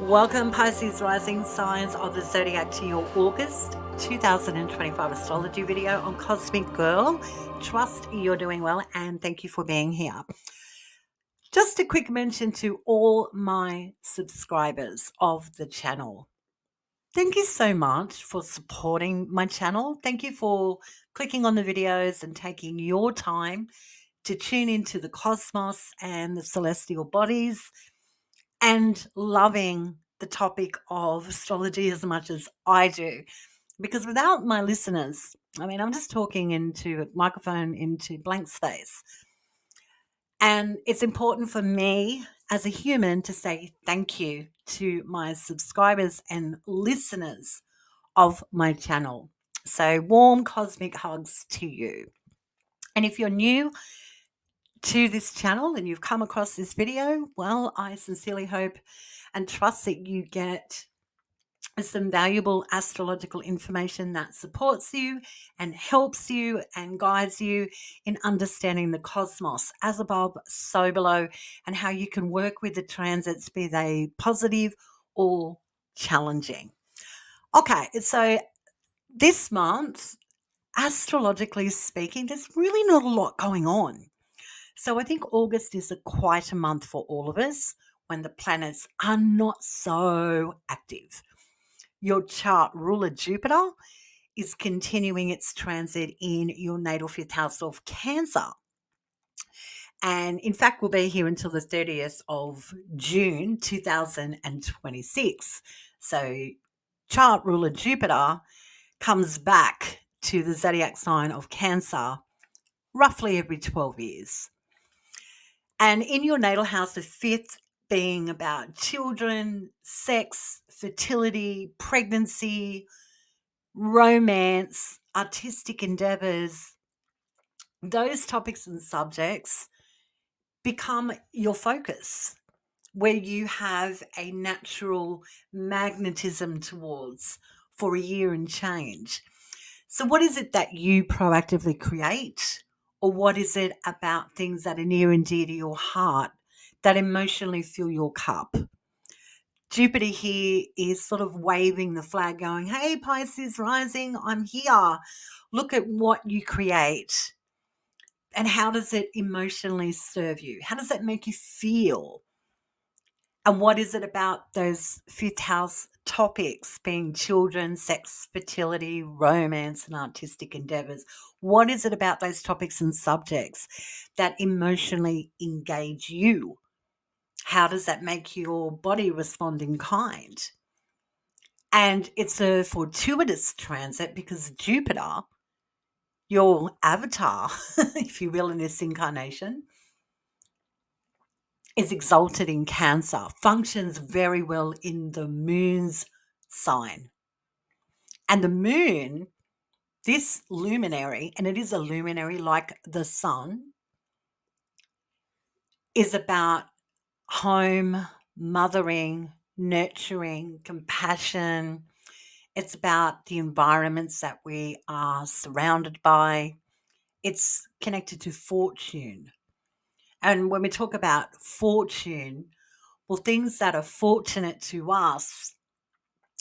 Welcome, Pisces rising signs of the zodiac, to your August 2025 astrology video on Cosmic Girl. Trust you're doing well and thank you for being here. Just a quick mention to all my subscribers of the channel. Thank you so much for supporting my channel. Thank you for clicking on the videos and taking your time to tune into the cosmos and the celestial bodies and loving the topic of astrology as much as I do. Because without my listeners, I'm just talking into a microphone, into blank space. And it's important for me as a human to say thank you to my subscribers and listeners of my channel. So warm cosmic hugs to you. And if you're new to this channel and you've come across this video, well, I sincerely hope and trust that you get some valuable astrological information that supports you and helps you and guides you in understanding the cosmos as above, so below, and how you can work with the transits, be they positive or challenging. Okay, so this month, astrologically speaking, there's really not a lot going on. So I think August is a quieter month for all of us when the planets are not so active. Your chart ruler Jupiter is continuing its transit in your natal fifth house of Cancer. And in fact, will be here until the 30th of June 2026. So, chart ruler Jupiter comes back to the zodiac sign of Cancer roughly every 12 years. And in your natal house, the fifth being about children, sex, fertility, pregnancy, romance, artistic endeavors, those topics and subjects become your focus, where you have a natural magnetism towards for a year and change. So, what is it that you proactively create? Or what is it about things that are near and dear to your heart that emotionally fill your cup? Jupiter here is sort of waving the flag, going, hey, Pisces rising, I'm here. Look at what you create. And how does it emotionally serve you? How does that make you feel? And what is it about those fifth house topics, being children, sex, fertility, romance, and artistic endeavors? What is it about those topics and subjects that emotionally engage you? How does that make your body respond in kind? And it's a fortuitous transit because Jupiter, your avatar, if you will, in this incarnation, is exalted in Cancer, functions very well in the moon's sign. And the moon, this luminary, and it is a luminary like the sun, is about home, mothering, nurturing, compassion. It's about the environments that we are surrounded by. It's connected to fortune. And when we talk about fortune, well, things that are fortunate to us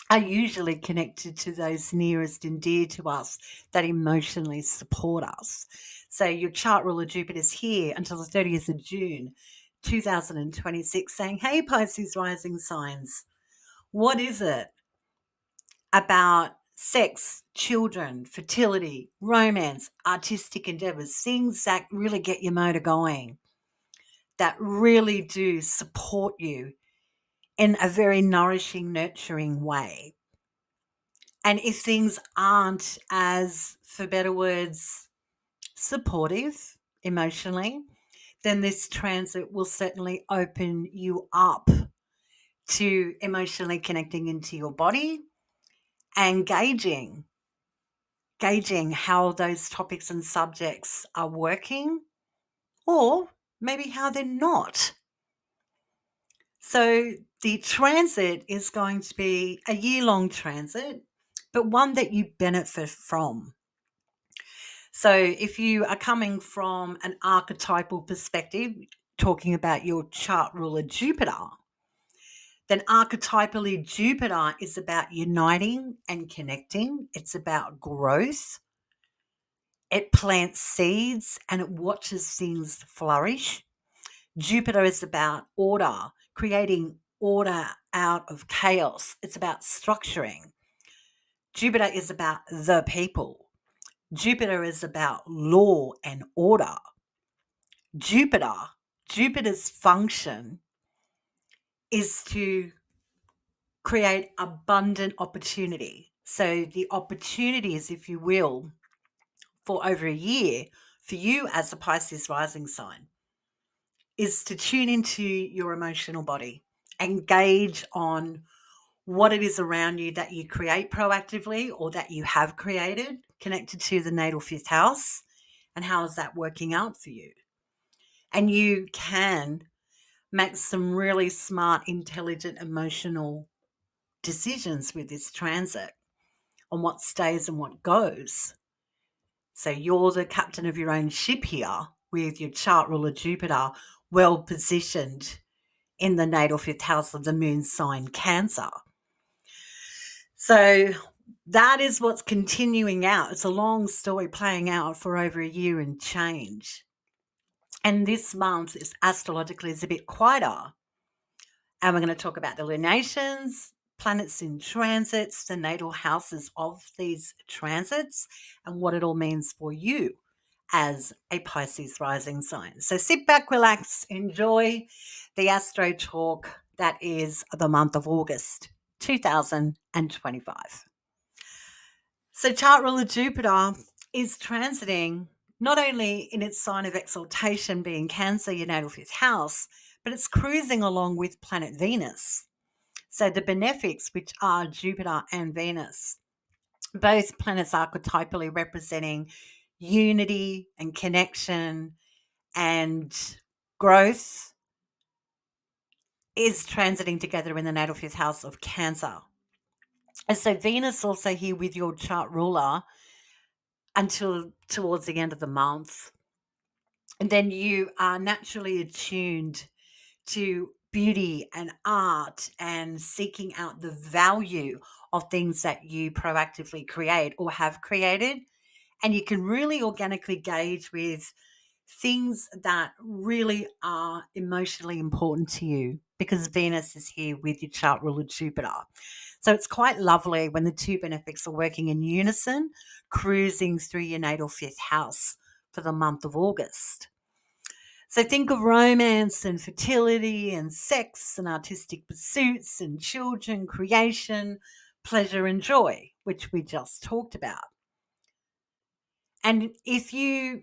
are usually connected to those nearest and dear to us that emotionally support us. So your chart ruler Jupiter is here until the 30th of June 2026, saying, hey, Pisces rising signs, what is it about sex, children, fertility, romance, artistic endeavors, things that really get your motor going, that really do support you in a very nourishing, nurturing way? And if things aren't, as for better words, supportive emotionally, then this transit will certainly open you up to emotionally connecting into your body and gauging how those topics and subjects are working, or maybe how they're not. So the transit is going to be a year-long transit, but one that you benefit from. So if you are coming from an archetypal perspective, talking about your chart ruler Jupiter, Then archetypally, Jupiter is about uniting and connecting. It's about growth. It plants seeds and it watches things flourish. Jupiter is about order, creating order out of chaos. It's about structuring. Jupiter is about the people. Jupiter is about law and order. Jupiter, Jupiter's function is to create abundant opportunity. So the opportunities, if you will, for over a year for you as a Pisces rising sign is to tune into your emotional body, engage on what it is around you that you create proactively or that you have created, connected to the natal fifth house, and how is that working out for you. And you can make some really smart, intelligent, emotional decisions with this transit on what stays and what goes. So you're the captain of your own ship here with your chart ruler Jupiter well positioned in the natal fifth house of the moon sign Cancer. So that is what's continuing out. It's a long story playing out for over a year and change. And this month is astrologically is a bit quieter. And we're going to talk about the lunations, planets in transits, the natal houses of these transits, and what it all means for you as a Pisces rising sign. So sit back, relax, enjoy the astro talk that is the month of August 2025. So chart ruler Jupiter is transiting not only in its sign of exaltation being Cancer, your natal fifth house, but it's cruising along with planet Venus. So the benefics, which are Jupiter and Venus, both planets archetypally representing unity and connection and growth, is transiting together in the natal fifth house of Cancer. And so Venus also here with your chart ruler until towards the end of the month. And then you are naturally attuned to beauty and art and seeking out the value of things that you proactively create or have created. And you can really organically gauge with things that really are emotionally important to you because Venus is here with your chart ruler Jupiter. So it's quite lovely when the two benefics are working in unison, cruising through your natal fifth house for the month of August. So think of romance and fertility and sex and artistic pursuits and children, creation, pleasure and joy, which we just talked about. And if you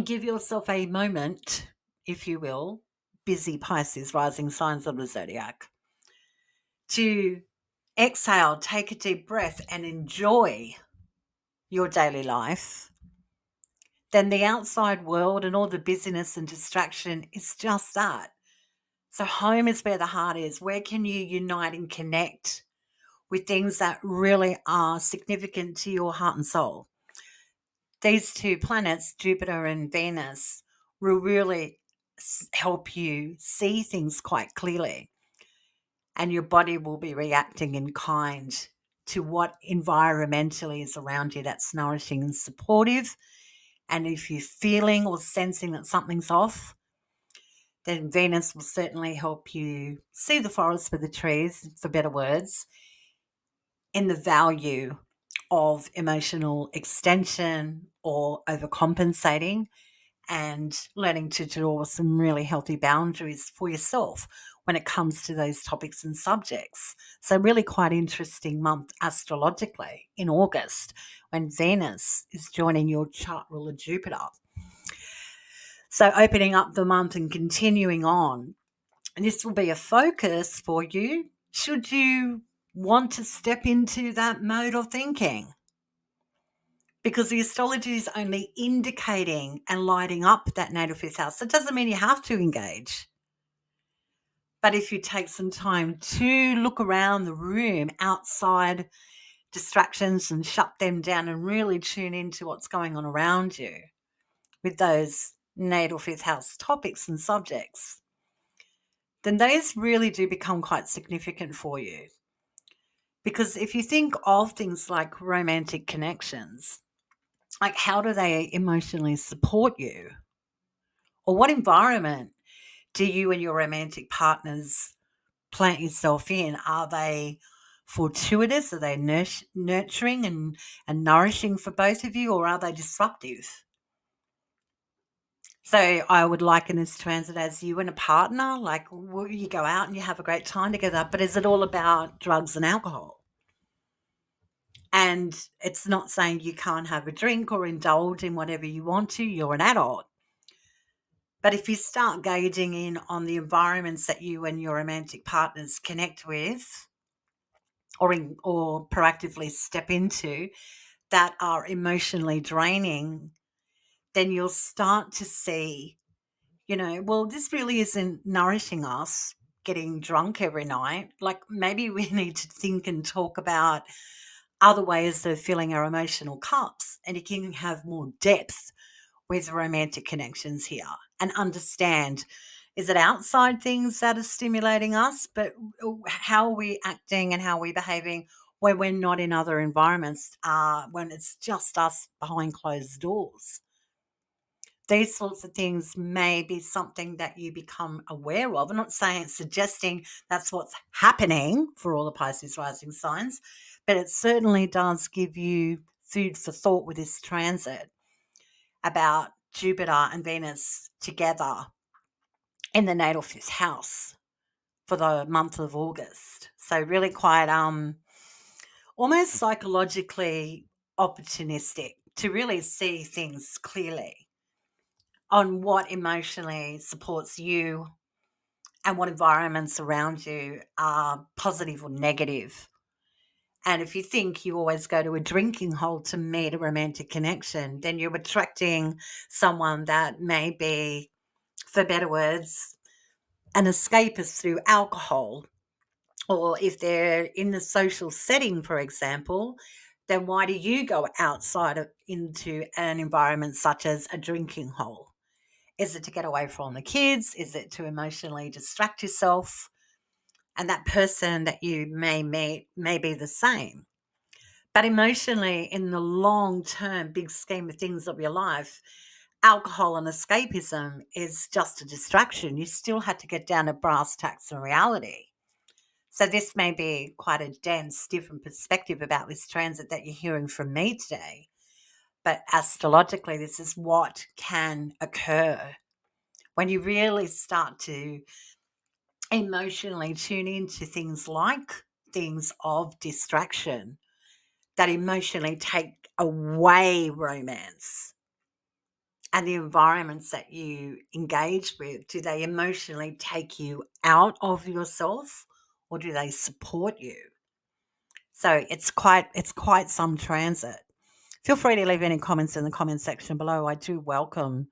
give yourself a moment, if you will, busy Pisces rising signs of the zodiac, to exhale, take a deep breath and enjoy your daily life, then the outside world and all the busyness and distraction is just that. So home is where the heart is. Where can you unite and connect with things that really are significant to your heart and soul? These two planets, Jupiter and Venus, will really help you see things quite clearly. And your body will be reacting in kind to what environmentally is around you that's nourishing and supportive. And if you're feeling or sensing that something's off, then Venus will certainly help you see the forest for the trees, for better words, in the value of emotional extension or overcompensating and learning to draw some really healthy boundaries for yourself when it comes to those topics and subjects. So really quite interesting month astrologically in August when Venus is joining your chart ruler Jupiter. So opening up the month and continuing on, and this will be a focus for you should you want to step into that mode of thinking. Because the astrology is only indicating and lighting up that natal fifth house. It doesn't mean you have to engage. But if you take some time to look around the room outside distractions and shut them down and really tune into what's going on around you with those natal fifth house topics and subjects, then those really do become quite significant for you. Because if you think of things like romantic connections, like how do they emotionally support you? Or what environment do you and your romantic partners plant yourself in? Are they fortuitous? Are they nurturing and nourishing for both of you, or are they disruptive? So I would liken this transit as you and a partner, like you go out and you have a great time together, but is it all about drugs and alcohol? And it's not saying you can't have a drink or indulge in whatever you want to, you're an adult. But if you start gauging in on the environments that you and your romantic partners connect with, or proactively step into, that are emotionally draining, then you'll start to see, well, this really isn't nourishing us getting drunk every night. Like maybe we need to think and talk about other ways of filling our emotional cups, and you can have more depth with romantic connections here and understand, is it outside things that are stimulating us, but how are we acting and how are we behaving when we're not in other environments, when it's just us behind closed doors? These sorts of things may be something that you become aware of. I'm not saying, suggesting that's what's happening for all the Pisces rising signs, but it certainly does give you food for thought with this transit about Jupiter and Venus together in the natal fifth house for the month of August. So really quite almost psychologically opportunistic to really see things clearly on what emotionally supports you and what environments around you are positive or negative. And if you think you always go to a drinking hole to meet a romantic connection, then you're attracting someone that may be, for better words, an escapist through alcohol. Or if they're in the social setting, for example, then why do you go outside into an environment such as a drinking hole? Is it to get away from the kids? Is it to emotionally distract yourself? And that person that you may meet may be the same. But emotionally, in the long term, big scheme of things of your life, alcohol and escapism is just a distraction. You still had to get down to brass tacks and reality. So this may be quite a dense, different perspective about this transit that you're hearing from me today. But astrologically, this is what can occur when you really start to emotionally tune into things of distraction that emotionally take away romance. And the environments that you engage with, do they emotionally take you out of yourself or do they support you? So it's quite some transit. Feel free to leave any comments in the comment section below. I do welcome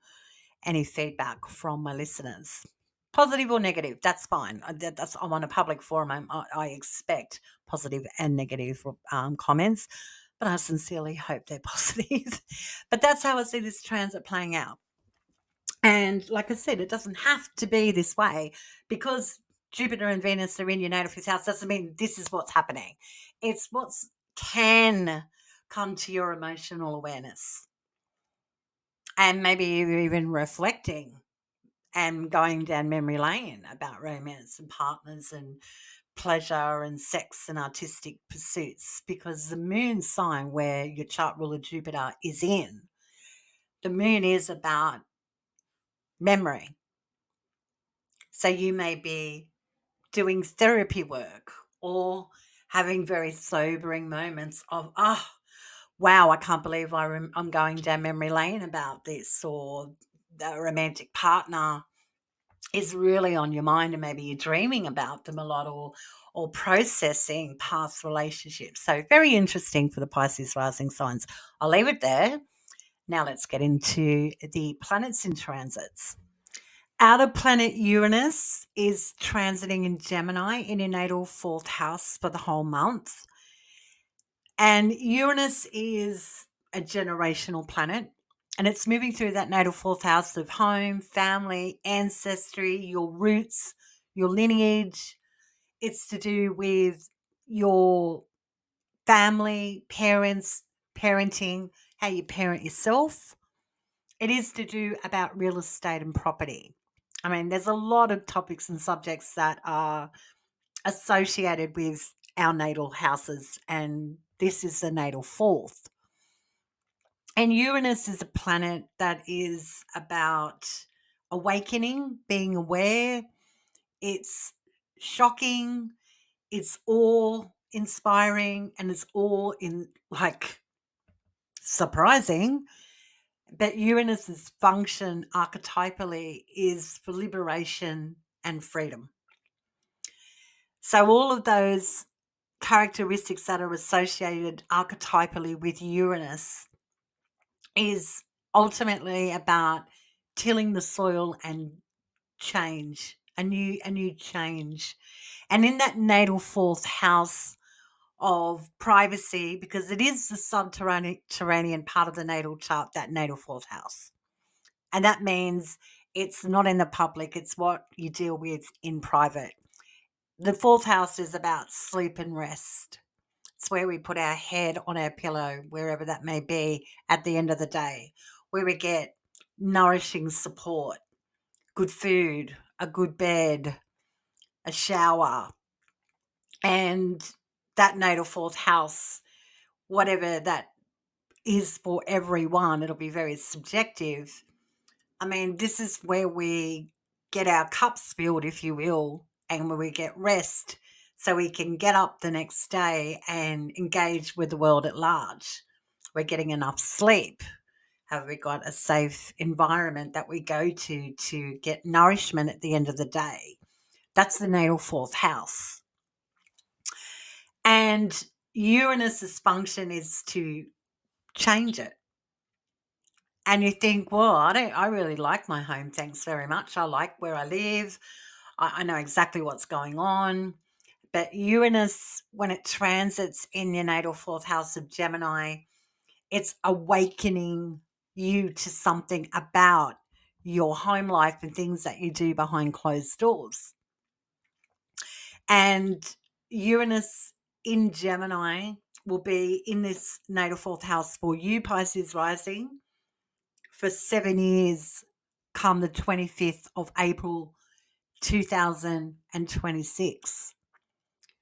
any feedback from my listeners. Positive or negative, that's fine. I'm on a public forum. I expect positive and negative comments, but I sincerely hope they're positive. But that's how I see this transit playing out. And like I said, it doesn't have to be this way because Jupiter and Venus are in your natal fifth house doesn't mean this is what's happening. It's what's can come to your emotional awareness. And maybe you're even reflecting and going down memory lane about romance and partners and pleasure and sex and artistic pursuits because the moon sign where your chart ruler Jupiter is in, the moon is about memory. So you may be doing therapy work or having very sobering moments of, oh, wow, I can't believe I'm going down memory lane about this, or the romantic partner is really on your mind and maybe you're dreaming about them a lot, or processing past relationships. So very interesting for the Pisces rising signs. I'll leave it there. Now let's get into the planets in transits. Outer planet Uranus is transiting in Gemini in your natal fourth house for the whole month. And Uranus is a generational planet, and it's moving through that natal fourth house of home, family, ancestry, your roots, your lineage. It's to do with your family, parents, parenting, how you parent yourself. It is to do about real estate and property. I mean, there's a lot of topics and subjects that are associated with our natal houses, and this is the natal fourth. And Uranus is a planet that is about awakening, being aware. It's shocking, it's awe inspiring, and it's all in like surprising. But Uranus's function archetypally is for liberation and freedom. So all of those characteristics that are associated archetypally with Uranus is ultimately about tilling the soil and change, a new change. And in that natal fourth house of privacy, because it is the subterranean part of the natal chart, that natal fourth house. And that means it's not in the public, it's what you deal with in private. The fourth house is about sleep and rest. It's where we put our head on our pillow, wherever that may be, at the end of the day, where we get nourishing support, good food, a good bed, a shower, and that natal fourth house, whatever that is for everyone, it'll be very subjective. I mean, this is where we get our cups filled, if you will, and where we get rest so we can get up the next day and engage with the world at large. We're getting enough sleep. Have we got a safe environment that we go to get nourishment at the end of the day? That's the natal fourth house. And Uranus's function is to change it. And you think, well, I really like my home. Thanks very much. I like where I live. I know exactly what's going on. But Uranus, when it transits in your natal fourth house of Gemini, it's awakening you to something about your home life and things that you do behind closed doors. And Uranus in Gemini will be in this natal fourth house for you, Pisces rising, for 7 years, come the 25th of April 2026.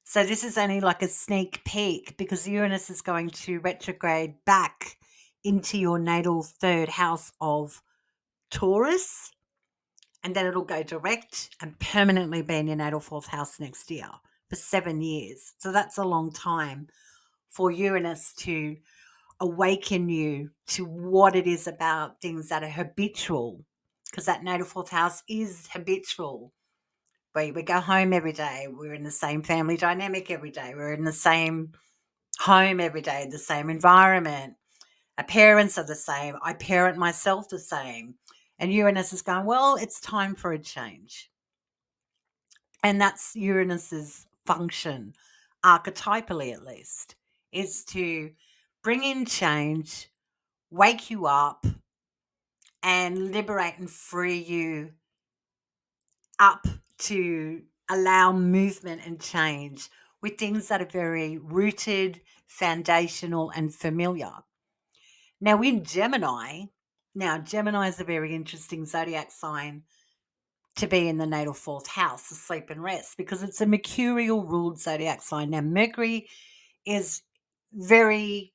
So this is only like a sneak peek because Uranus is going to retrograde back into your natal third house of Taurus, and then it'll go direct and permanently be in your natal fourth house next year for 7 years. So that's a long time for Uranus to awaken you to what it is about things that are habitual, because that natal fourth house is habitual. We go home every day. We're in the same family dynamic every day. We're in the same home every day, the same environment. Our parents are the same. I parent myself the same. And Uranus is going, well, it's time for a change. And that's Uranus's function, archetypally at least, is to bring in change, wake you up, and liberate and free you up to allow movement and change with things that are very rooted, foundational, and familiar. Now, in Gemini, Gemini is a very interesting zodiac sign to be in the natal fourth house, the sleep and rest, because it's a mercurial ruled zodiac sign. Now, Mercury is very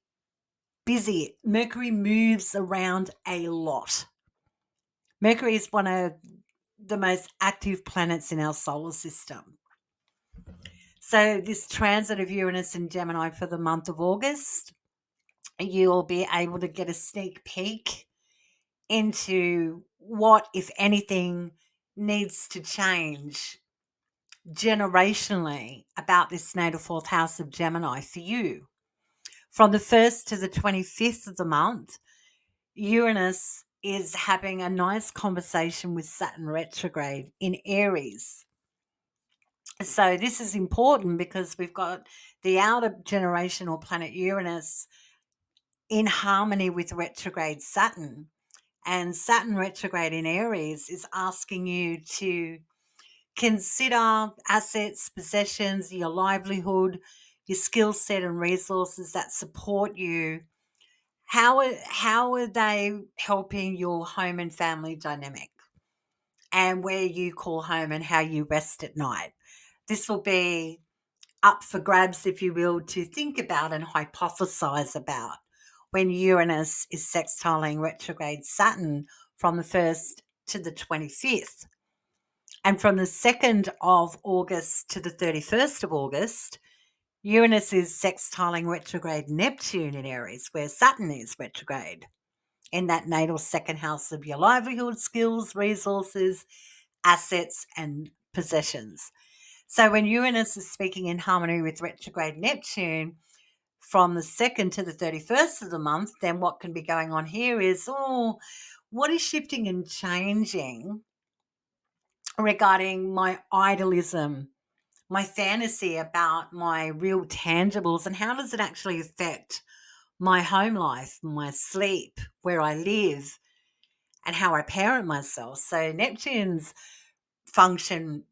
busy. Mercury moves around a lot. Mercury is one of the most active planets in our solar system. So, this transit of Uranus and Gemini for the month of August, you'll be able to get a sneak peek into what, if anything, needs to change generationally about this natal fourth house of Gemini for you. From the 1st to the 25th of the month, Uranus is having a nice conversation with Saturn retrograde in Aries. So this is important because we've got the outer generational planet Uranus in harmony with retrograde Saturn. And Saturn retrograde in Aries is asking you to Consider assets, possessions, your livelihood, your skill set and resources that support you. How are they helping your home and family dynamic, and where you call home and how you rest at night? This will be up for grabs, if you will, to think about and hypothesize about when Uranus is sextiling retrograde Saturn from the 1st to the 25th. And from the 2nd of August to the 31st of August, Uranus is sextiling retrograde Neptune in Aries, where Saturn is retrograde, in that natal second house of your livelihood, skills, resources, assets, and possessions. So when Uranus is speaking in harmony with retrograde Neptune from the 2nd to the 31st of the month, then what can be going on here is, what is shifting and changing regarding my idealism, my fantasy about my real tangibles, and how does it actually affect my home life, my sleep, where I live, and how I parent myself. So Neptune's function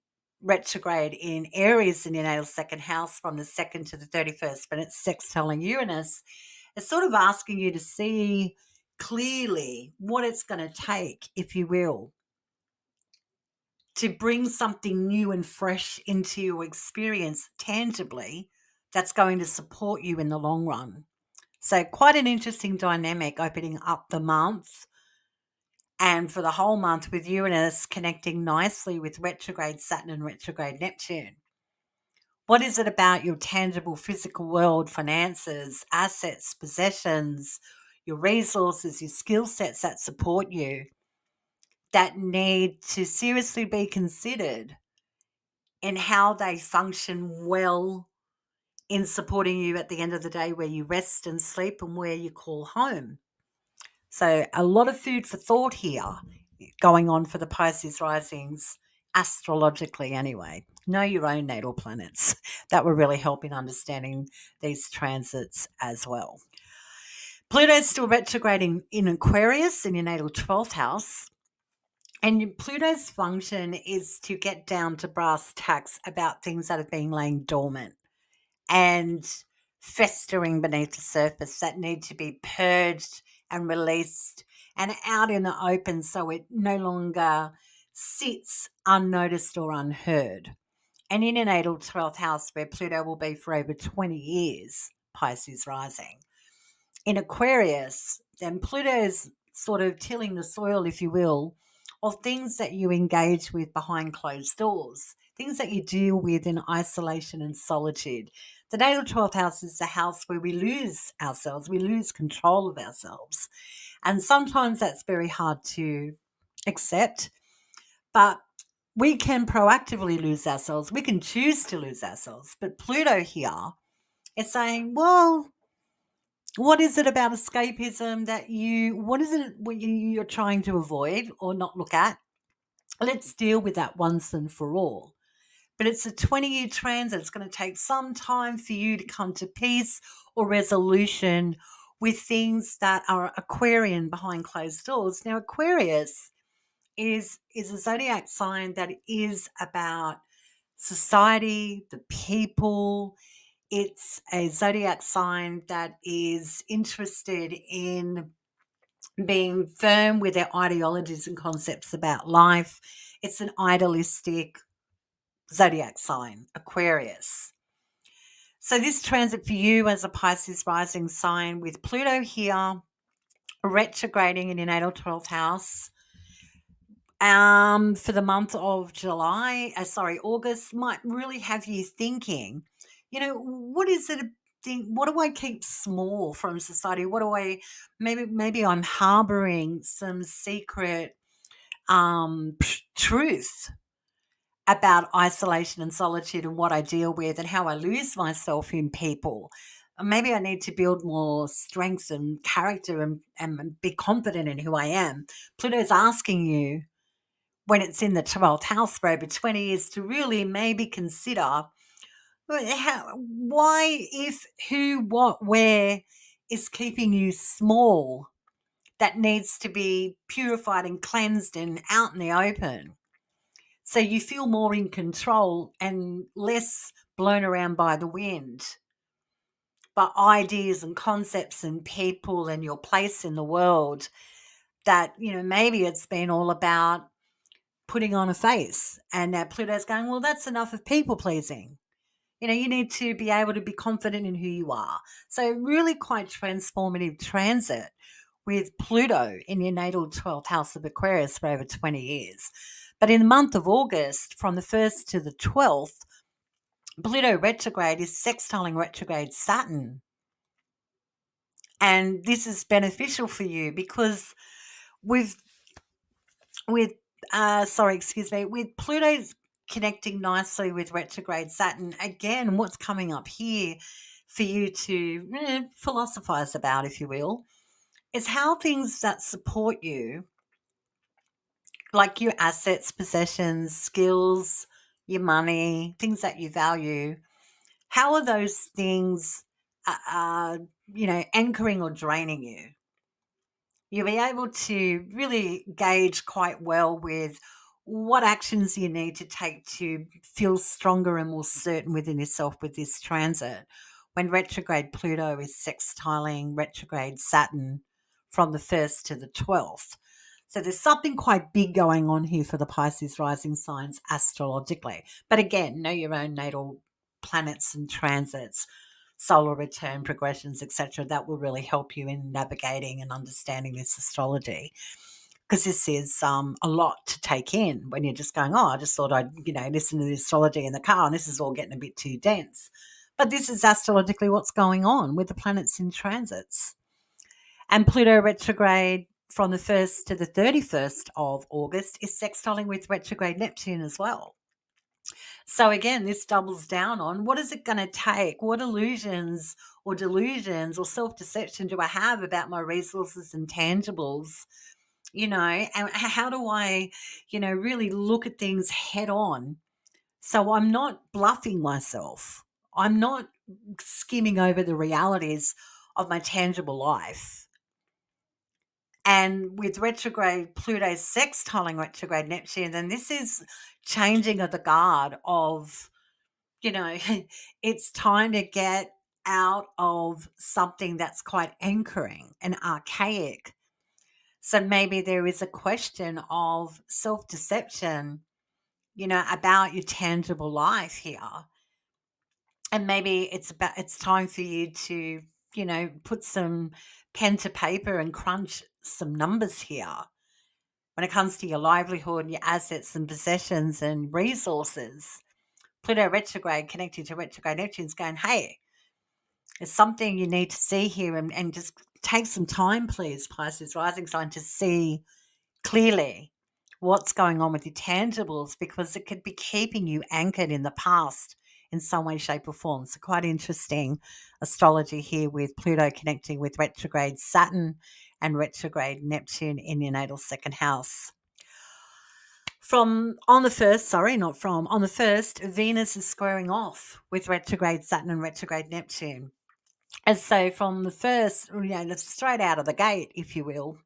retrograde in Aries in your natal second house from the 2nd to the 31st, but it's sextiling Uranus. It's sort of asking you to see clearly what it's going to take, if you will, to bring something new and fresh into your experience tangibly that's going to support you in the long run. So quite an interesting dynamic opening up the month, and for the whole month with Uranus connecting nicely with retrograde Saturn and retrograde Neptune. What is it about your tangible physical world, finances, assets, possessions, your resources, your skill sets that support you, that need to seriously be considered in how they function well in supporting you at the end of the day, where you rest and sleep and where you call home? So a lot of food for thought here going on for the Pisces risings, astrologically anyway. Know your own natal planets. That will really help in understanding these transits as well. Pluto's still retrograding in Aquarius in your natal 12th house. And Pluto's function is to get down to brass tacks about things that have been laying dormant and festering beneath the surface, that need to be purged and released and out in the open, so it no longer sits unnoticed or unheard. And in a natal 12th house where Pluto will be for over 20 years, Pisces rising. In Aquarius, then Pluto's sort of tilling the soil, if you will, of things that you engage with behind closed doors, things that you deal with in isolation and solitude. The natal 12th house is the house where we lose ourselves, we lose control of ourselves. And sometimes that's very hard to accept, but we can proactively lose ourselves. We can choose to lose ourselves. But Pluto here is saying, well, what is it about escapism that what is it you're trying to avoid or not look at? Let's deal with that once and for all. But it's a 20-year transit. It's going to take some time for you to come to peace or resolution with things that are Aquarian behind closed doors. Now, Aquarius is a zodiac sign that is about society, the people. It's a zodiac sign that is interested in being firm with their ideologies and concepts about life. It's an idealistic zodiac sign, Aquarius. So this transit for you as a Pisces rising sign with Pluto here retrograding in your natal 12th house for the month of August, might really have you thinking, what is it? What do I keep small from society? What do I, maybe I'm harboring some secret truth about isolation and solitude and what I deal with and how I lose myself in people. Maybe I need to build more strength and character and be confident in who I am. Pluto's asking you, when it's in the 12th house for over 20 years, to really maybe consider why, if, who, what, where is keeping you small, that needs to be purified and cleansed and out in the open. So you feel more in control and less blown around by the wind, but ideas and concepts and people and your place in the world that, maybe it's been all about putting on a face. And now Pluto's going, well, that's enough of people pleasing. You need to be able to be confident in who you are. So really quite transformative transit with Pluto in your natal 12th house of Aquarius for over 20 years. But in the month of August, from the 1st to the 12th, Pluto retrograde is sextiling retrograde Saturn. And this is beneficial for you because with with with Pluto's connecting nicely with retrograde Saturn, again, what's coming up here for you to philosophize about, if you will, is how things that support you, like your assets, possessions, skills, your money, things that you value, how are those things, anchoring or draining you? You'll be able to really gauge quite well with what actions you need to take to feel stronger and more certain within yourself with this transit when retrograde Pluto is sextiling retrograde Saturn from the 1st to the 12th. So there's something quite big going on here for the Pisces rising signs astrologically. But again, know your own natal planets and transits, solar return progressions, etc. That will really help you in navigating and understanding this astrology, because this is a lot to take in when you're just going, oh, I just thought I'd listen to the astrology in the car, and this is all getting a bit too dense. But this is astrologically what's going on with the planets in transits. And Pluto retrograde from the 1st to the 31st of August is sextiling with retrograde Neptune as well. So again, this doubles down on what is it going to take? What illusions or delusions or self-deception do I have about my resources and tangibles? And how do I, really look at things head on? So I'm not bluffing myself. I'm not skimming over the realities of my tangible life. And with retrograde Pluto sextiling retrograde Neptune, then this is changing of the guard of, it's time to get out of something that's quite anchoring and archaic. So maybe there is a question of self-deception, about your tangible life here. And maybe it's time for you to, put some pen to paper and crunch some numbers here when it comes to your livelihood, your assets and possessions and resources. Pluto retrograde connected to retrograde Neptune's going, hey, there's something you need to see here, and just take some time, please, Pisces rising sign, to see clearly what's going on with your tangibles, because it could be keeping you anchored in the past in some way, shape or form. So quite interesting astrology here with Pluto connecting with retrograde Saturn and retrograde Neptune in your natal second house. On the 1st, Venus is squaring off with retrograde Saturn and retrograde Neptune. And so from the 1st, straight out of the gate, if you will,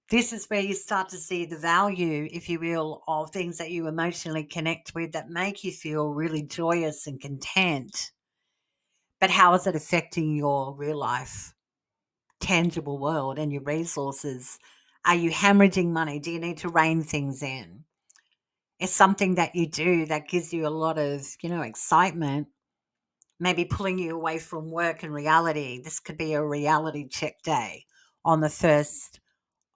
this is where you start to see the value, if you will, of things that you emotionally connect with that make you feel really joyous and content. But how is it affecting your real life, tangible world and your resources? Are you hemorrhaging money? Do you need to rein things in? It's something that you do that gives you a lot of, excitement, maybe pulling you away from work and reality. This could be a reality check day on the 1st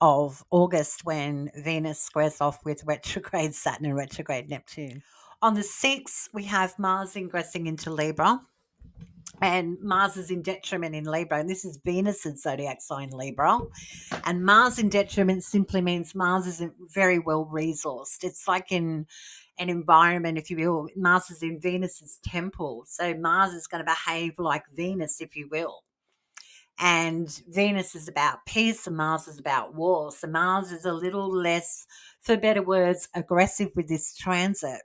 of August when Venus squares off with retrograde Saturn and retrograde Neptune. On the 6th, we have Mars ingressing into Libra, and Mars is in detriment in Libra, and this is Venus's zodiac sign, Libra. And Mars in detriment simply means Mars isn't very well resourced. It's like in an environment, if you will, Mars is in Venus's temple. So Mars is going to behave like Venus, if you will. And Venus is about peace and Mars is about war. So Mars is a little less, for better words, aggressive with this transit.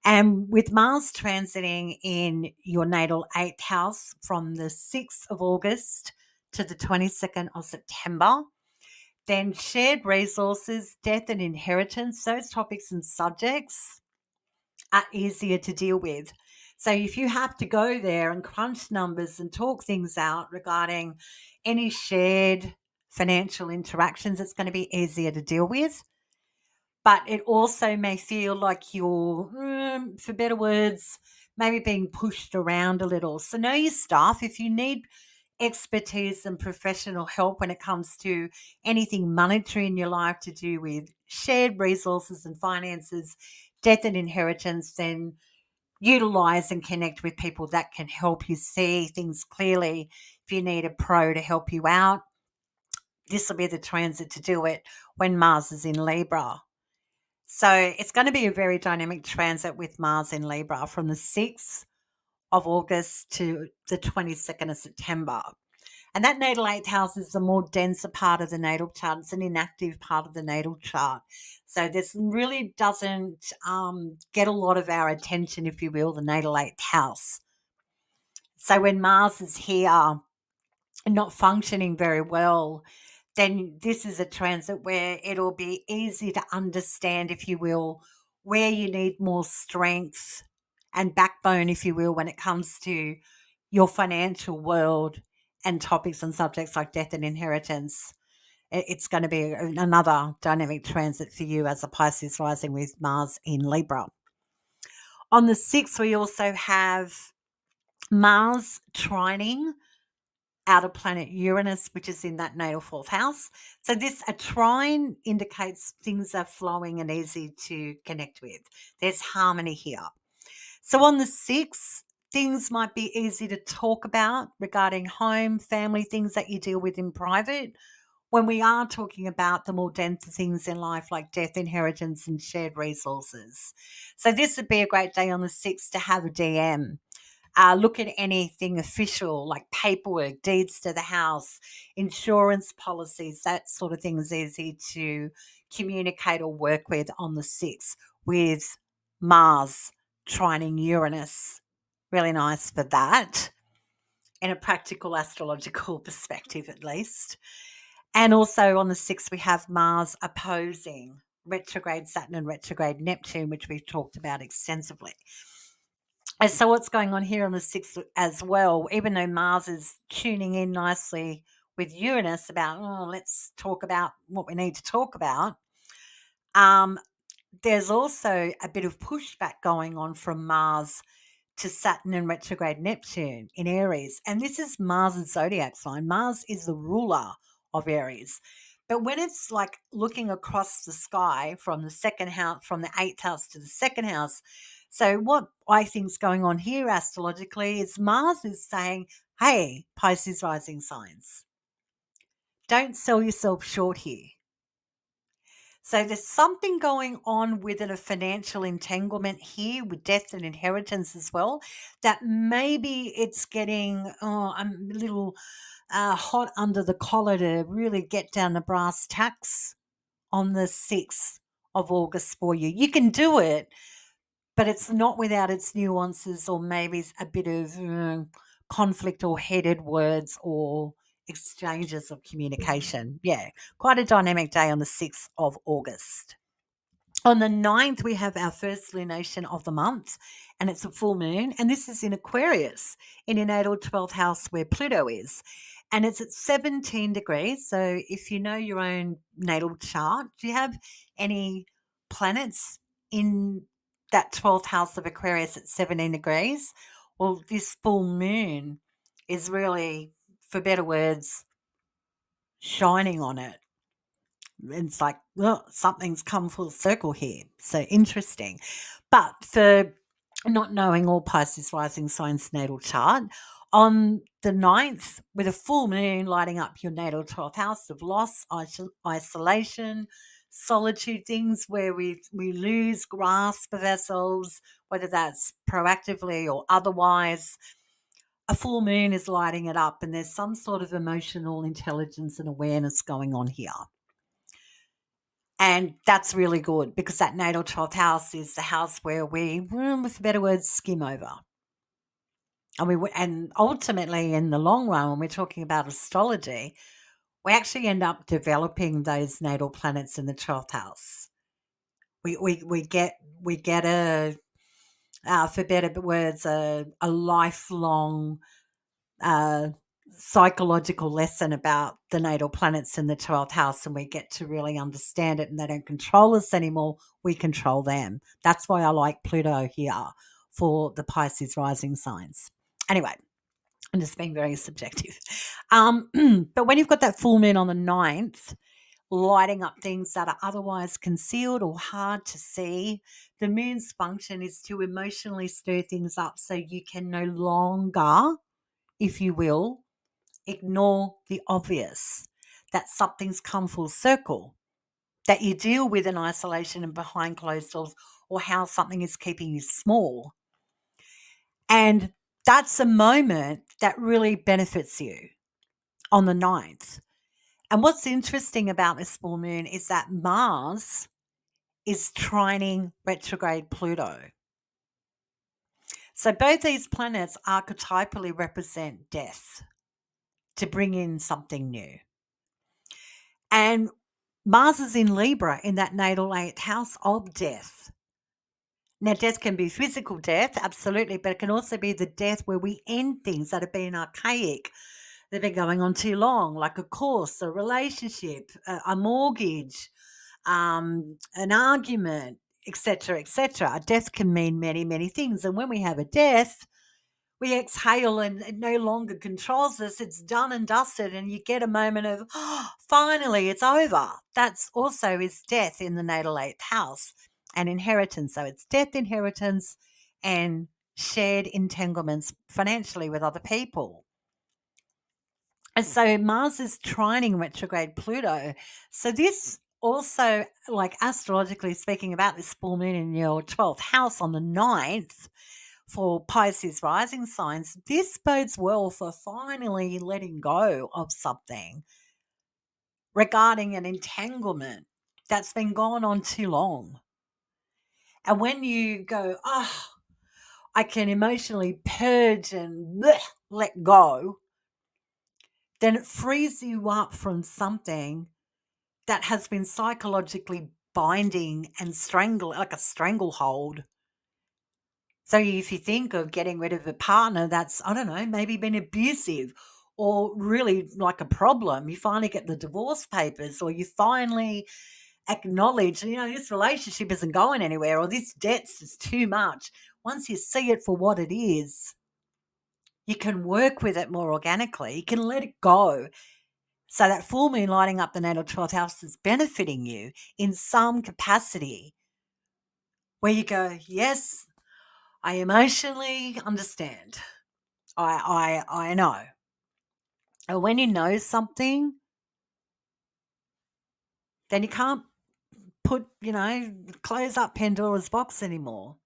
And with Mars transiting in your natal 8th house from the 6th of August to the 22nd of September, Then shared resources, death and inheritance, those topics and subjects are easier to deal with. So if you have to go there and crunch numbers and talk things out regarding any shared financial interactions, it's going to be easier to deal with. But it also may feel like you're, for better words, maybe being pushed around a little. So know your stuff. If you need expertise and professional help when it comes to anything monetary in your life to do with shared resources and finances, death and inheritance, then utilize and connect with people that can help you see things clearly. If you need a pro to help you out, this will be the transit to do it when Mars is in Libra. So it's going to be a very dynamic transit with Mars in Libra from the 6th of August to the 22nd of September. And that natal eighth house is the more denser part of the natal chart. It's an inactive part of the natal chart. So this really doesn't get a lot of our attention, if you will, the natal eighth house. So when Mars is here and not functioning very well, then this is a transit where it'll be easy to understand, if you will, where you need more strength and backbone, if you will, when it comes to your financial world and topics and subjects like death and inheritance. It's going to be another dynamic transit for you as a Pisces rising with Mars in Libra. On the 6th, we also have Mars trining outer planet Uranus, which is in that natal fourth house. So a trine indicates things are flowing and easy to connect with. There's harmony here. So on the 6th, things might be easy to talk about regarding home, family, things that you deal with in private. When we are talking about the more denser things in life like death, inheritance, and shared resources. So this would be a great day on the 6th to have a DM. Look at anything official like paperwork, deeds to the house, insurance policies, that sort of thing is easy to communicate or work with on the 6th with Mars trining Uranus. Really nice for that in a practical astrological perspective, at least. And also on the 6th, we have Mars opposing retrograde Saturn and retrograde Neptune, which we've talked about extensively. And so what's going on here on the 6th as well, even though Mars is tuning in nicely with Uranus about, let's talk about what we need to talk about, there's also a bit of pushback going on from Mars to Saturn and retrograde Neptune in Aries. And this is Mars' zodiac sign. Mars is the ruler of Aries. But when it's like looking across the sky from the second house, from the eighth house to the second house, so what I think is going on here astrologically is Mars is saying, hey, Pisces rising signs, don't sell yourself short here. So there's something going on within a financial entanglement here with death and inheritance as well, that maybe it's getting a little hot under the collar to really get down to brass tacks on the 6th of August for you. You can do it, but it's not without its nuances or maybe a bit of conflict or headed words or exchanges of communication. Yeah, quite a dynamic day on the 6th of August. On the 9th, we have our first lunation of the month, and it's a full moon. And this is in Aquarius, in your natal 12th house where Pluto is. And it's at 17 degrees. So if you know your own natal chart, do you have any planets in that 12th house of Aquarius at 17 degrees? Well, this full moon is really, for better words, shining on it. It's like, well, something's come full circle here. So interesting. But for not knowing all Pisces rising signs natal chart, on the 9th, with a full moon lighting up your natal 12th house of loss, isolation, solitude, things where we lose grasp of ourselves, whether that's proactively or otherwise, a full moon is lighting it up, and there's some sort of emotional intelligence and awareness going on here. And that's really good because that natal 12th house is the house where we, with better words, skim over. And ultimately, in the long run, when we're talking about astrology, we actually end up developing those natal planets in the 12th house. We get a for better words a lifelong uh, psychological lesson about the natal planets in the 12th house, and we get to really understand it, and they don't control us anymore. We control them. That's why I like Pluto here for the Pisces rising signs. Anyway, I'm just being very subjective. But when you've got that full moon on the 9th, lighting up things that are otherwise concealed or hard to see, the moon's function is to emotionally stir things up so you can no longer, if you will, ignore the obvious, that something's come full circle, that you deal with in isolation and behind closed doors, or how something is keeping you small. And that's a moment that really benefits you on the 9th. And what's interesting about this full moon is that Mars is trining retrograde Pluto. So both these planets archetypally represent death, to bring in something new. And Mars is in Libra in that natal 8th house of death. Now, death can be physical death, absolutely, but it can also be the death where we end things that have been archaic, they've been going on too long, like a course, a relationship, a mortgage, an argument, etc., etc. A death can mean many, many things. And when we have a death, we exhale and it no longer controls us. It's done and dusted, and you get a moment of, oh, finally, it's over. That's also is death in the natal 8th house and inheritance. So it's death, inheritance, and shared entanglements financially with other people. And so Mars is trining retrograde Pluto. So this also, like astrologically speaking, about this full moon in your 12th house on the 9th, for Pisces rising signs, this bodes well for finally letting go of something regarding an entanglement that's been going on too long. And when you go, oh, I can emotionally purge and let go, then it frees you up from something that has been psychologically binding and like a stranglehold. So if you think of getting rid of a partner that's, I don't know, maybe been abusive or really like a problem, you finally get the divorce papers, or you finally acknowledge, this relationship isn't going anywhere, or this debt's is too much. Once you see it for what it is, you can work with it more organically. You can let it go. So that full moon lighting up the natal 12th house is benefiting you in some capacity where you go, yes, I emotionally understand. I know. And when you know something, then you can't close up Pandora's box anymore.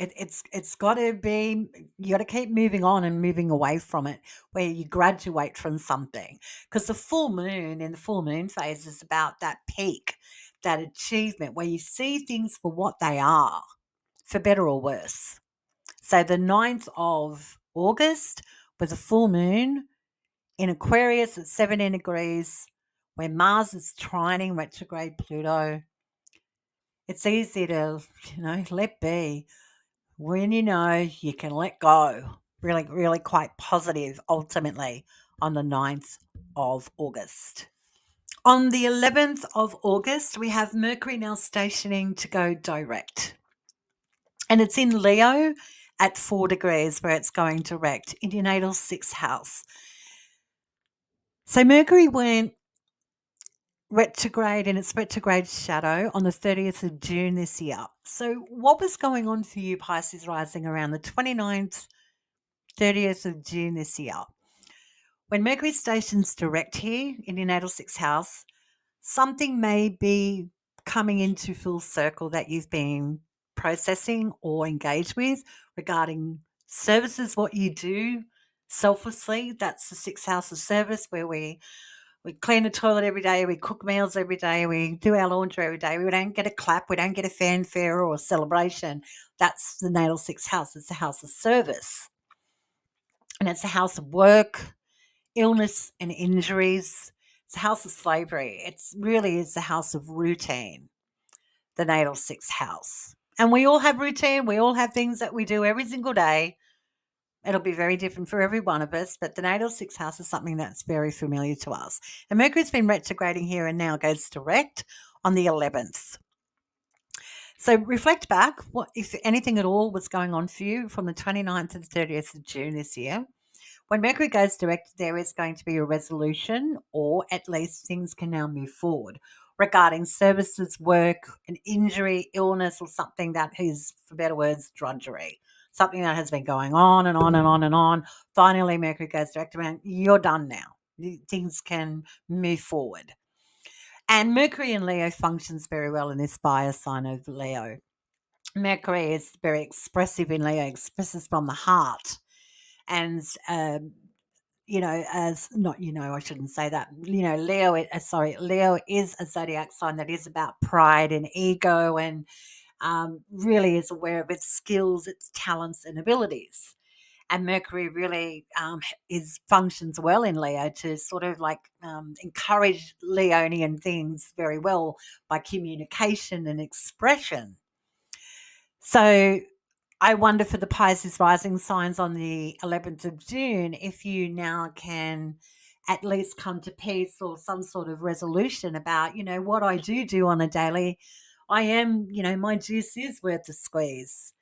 It's got to be, you got to keep moving on and moving away from it, where you graduate from something. Because the full moon in the full moon phase is about that peak, that achievement where you see things for what they are, for better or worse. So the 9th of August was a full moon in Aquarius at 17 degrees, where Mars is trining retrograde Pluto. It's easy to, let be when you can let go. Really, really quite positive ultimately on the 9th of August. On the 11th of August, we have Mercury now stationing to go direct. And it's in Leo at 4 degrees where it's going direct in your natal 6th house. So Mercury went retrograde in its retrograde shadow on the 30th of June this year. So what was going on for you, Pisces rising, around the 29th, 30th of June this year? When Mercury stations direct here in your natal 6th house, something may be coming into full circle that you've been processing or engaged with regarding services, what you do selflessly. That's the 6th house of service, where we clean the toilet every day, we cook meals every day, we do our laundry every day. We don't get a clap, we don't get a fanfare or a celebration. That's the natal 6th house. It's the house of service. And it's a house of work, illness and injuries, It's a house of slavery. It's really is a house of routine, the natal sixth house. And we all have routine. We all have things that we do every single day. It'll be very different for every one of us, but the natal sixth house is something that's very familiar to us. And Mercury's been retrograding here and now goes direct on the 11th. So reflect back, what if anything at all was going on for you from the 29th to the 30th of June this year. When Mercury goes direct, there is going to be a resolution, or at least things can now move forward regarding services, work, an injury, illness, or something that is, for better words, drudgery. Something that has been going on and on and on and on. Finally, Mercury goes direct around, you're done now. Things can move forward. And Mercury in Leo functions very well in this fire sign of Leo. Mercury is very expressive in Leo, expresses from the heart. And as not, I shouldn't say that. Leo is a zodiac sign that is about pride and ego, and really is aware of its skills, its talents, and abilities. And Mercury really is functions well in Leo to sort of like encourage Leonian things very well by communication and expression. So I wonder for the Pisces rising signs on the 11th of June, if you now can at least come to peace or some sort of resolution about, what I do on a daily. I am, my juice is worth the squeeze.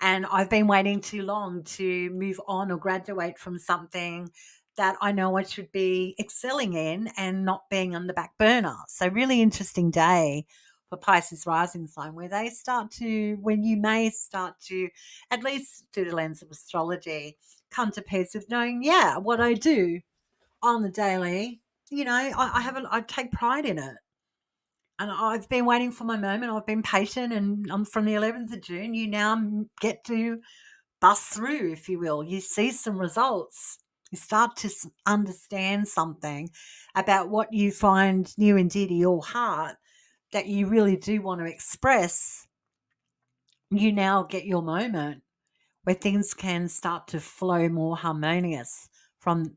And I've been waiting too long to move on or graduate from something that I know I should be excelling in and not being on the back burner. So really interesting day for Pisces rising sign where when you may start to, at least through the lens of astrology, come to peace with knowing, what I do on the daily, I take pride in it. And I've been waiting for my moment. I've been patient, and I'm from the 11th of June. You now get to bust through, if you will. You see some results. You start to understand something about what you find near and dear to your heart that you really do want to express. You now get your moment where things can start to flow more harmoniously, from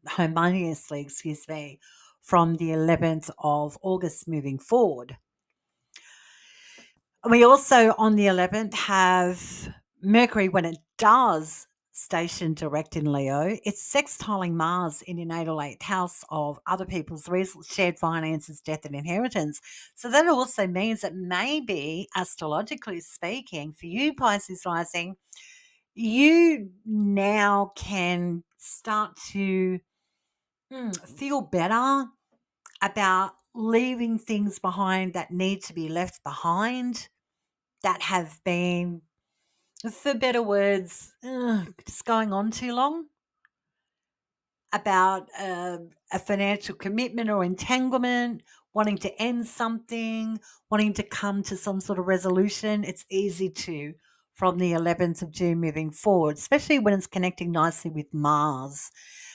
the 11th of August moving forward. We also, on the 11th, have Mercury, when it does station direct in Leo, it's sextiling Mars in your natal eighth house of other people's shared finances, death, and inheritance. So that also means that maybe, astrologically speaking, for you, Pisces rising, you now can start to feel better about leaving things behind that need to be left behind, that have been, for better words, just going on too long, about a financial commitment or entanglement, wanting to end something, wanting to come to some sort of resolution. It's easy to from the 11th of June moving forward, especially when it's connecting nicely with Mars,